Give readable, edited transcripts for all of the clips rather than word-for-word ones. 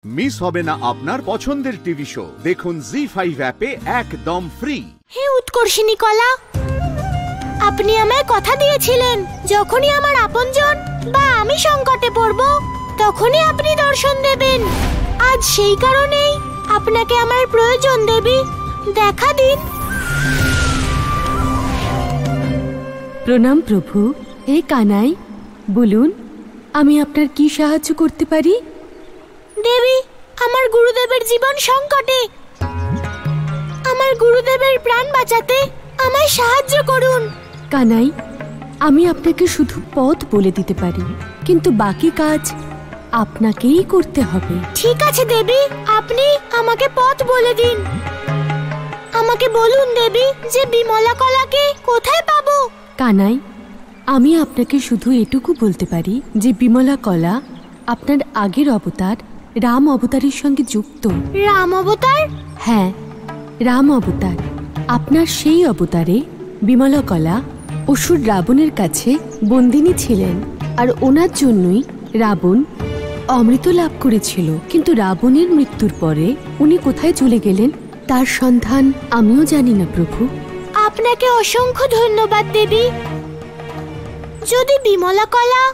Miss হবে না আপনার পছন্দের টিভি শো। দেখুন জি5 অ্যাপে একদম ফ্রি। হে উৎকর্ষিণী কলা, আপনি আমায় কথা দিয়েছিলেন যখনই আমার আপনজন বা আমি সংকটে পড়ব তখনই আপনি দর্শন দেবেন। আজ সেই কারণেই আপনাকে আমার প্রয়োজন দেবী, দেখা দিন। প্রণাম প্রভু। হে কানাই, বলুন আমি আপনার কি সাহায্য করতে পারি? দেবী, আমার গুরুদেবের জীবন সংকটে। আমার গুরুদেবের প্রাণ বাঁচাতে আমায় সাহায্য করুন। কানাই, আমি আপনাকে শুধু পথ বলে দিতে পারি, কিন্তু বাকি কাজ আপনাকেই করতে হবে। ঠিক আছে দেবী, আপনি আমাকে পথ বলে দিন। আমাকে বলুন দেবী যে বিমলা কলাকে কোথায় পাবো? কানাই, আমি আপনাকে শুধু এটুকু বলতে পারি যে বিমলা কলা আপনার আগের অবতার রাম অবতারের সঙ্গে যুক্ত। রাম অবতার? হ্যাঁ, রাম অবতার। আপনার সেই অবতারে বিমলা কলা অসুর রাবণের কাছে বন্দিনী ছিলেন, আর ওনার জন্যই রাবণ অমৃত লাভ করেছিল। কিন্তু রাবণের মৃত্যুর পরে উনি কোথায় চলে গেলেন তার সন্ধান আমিও জানি না প্রভু। আপনাকে অসংখ্য ধন্যবাদ দেবী। যদি বিমলা কলা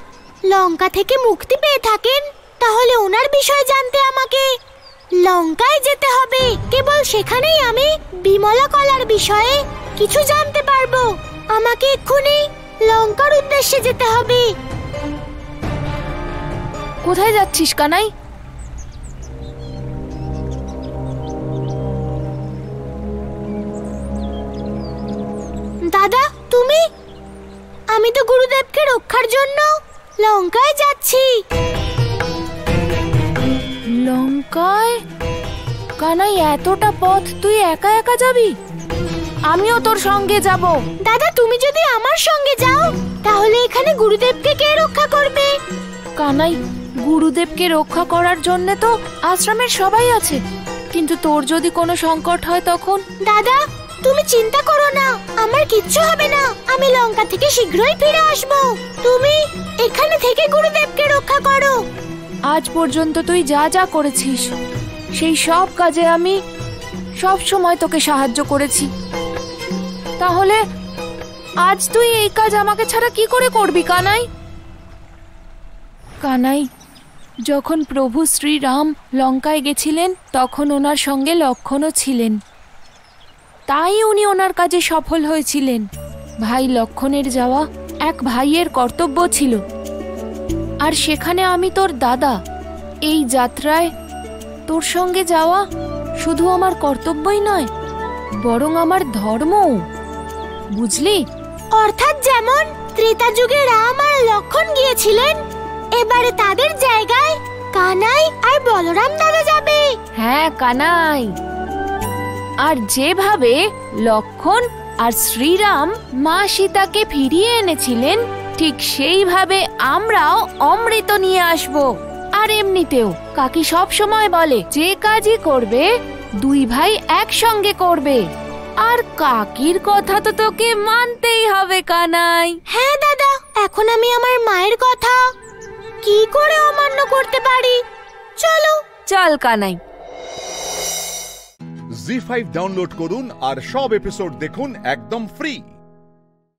লঙ্কা থেকে মুক্তি পেয়ে থাকেন তাহলে ওনার বিষয়ে জানতে আমাকে লঙ্কায় যেতে হবে। কেবল সেখানেই আমি বিমলা কলার বিষয়ে কিছু জানতে পারবো। আমাকে এক্ষুনি লঙ্কার উদ্দেশ্যে যেতে হবে। কোথায় যাচ্ছিস কানাই? দাদা, তুমি? আমি তো গুরুদেবকে রক্ষার জন্য লঙ্কায় যাচ্ছি। লঙ্কায়? কানাই, এতটা পথ তুই একা একা যাবি? আমিও তোর সঙ্গে যাব। দাদা, তুমি যদি আমার সঙ্গে যাও তাহলে এখানে গুরুদেবকে কে রক্ষা করবে? কানাই, গুরুদেবকে রক্ষা করার জন্য তো আশ্রমের সবাই আছে, কিন্তু তোর যদি কোনো সংকট হয় তখন? দাদা, তুমি চিন্তা করো না, আমার কিচ্ছু হবে না। আমি লঙ্কা থেকে শীঘ্রই ফিরে আসবো। তুমি এখানে থেকে গুরুদেবকে রক্ষা করো। আজ পর্যন্ত তুই যা যা করেছিস সেই সব কাজে আমি সব সময় তোকে সাহায্য করেছি, তাহলে আজ তুই এই কাজ আমাকে ছাড়া কি করে করবি কানাই? কানাই, যখন প্রভু শ্রীরাম লঙ্কায় গেছিলেন তখন ওনার সঙ্গে লক্ষ্মণও ছিলেন, তাই উনি ওনার কাজে সফল হয়েছিলেন। ভাই লক্ষ্মণের যাওয়া এক ভাইয়ের কর্তব্য ছিল, আর সেখানে আমি তোর দাদা। এই যাত্রায় তোর সঙ্গে যাওয়া শুধু আমার কর্তব্যই নয়, বরং আমার ধর্মও, বুঝলি? অর্থাৎ যেমন ত্রেতা যুগে রাম আর লক্ষ্মণ গিয়েছিলেন, এবারে তাদের জায়গায় কানাই আর বলরাম দাদা যাবে। হ্যাঁ কানাই, আর যেভাবে লক্ষ্মণ আর শ্রীরাম মা সীতাকে ফিরিয়ে এনেছিলেন ঠিক সেইভাবে আমরাও অমৃত নিয়ে আসব। আর এমনিতেও কাকি সব সময় বলে যে কাজই করবে দুই ভাই একসঙ্গে করবে, আর কাকির কথা তো তোকে মানতেই হবে কানাই। হ্যাঁ দাদা, এখন আমি আমার মায়ের কথা কি করে অমান্য করতে পারি? চলো। চল কানাই। জি5 ডাউনলোড করুন আর সব এপিসোড দেখুন একদম ফ্রি।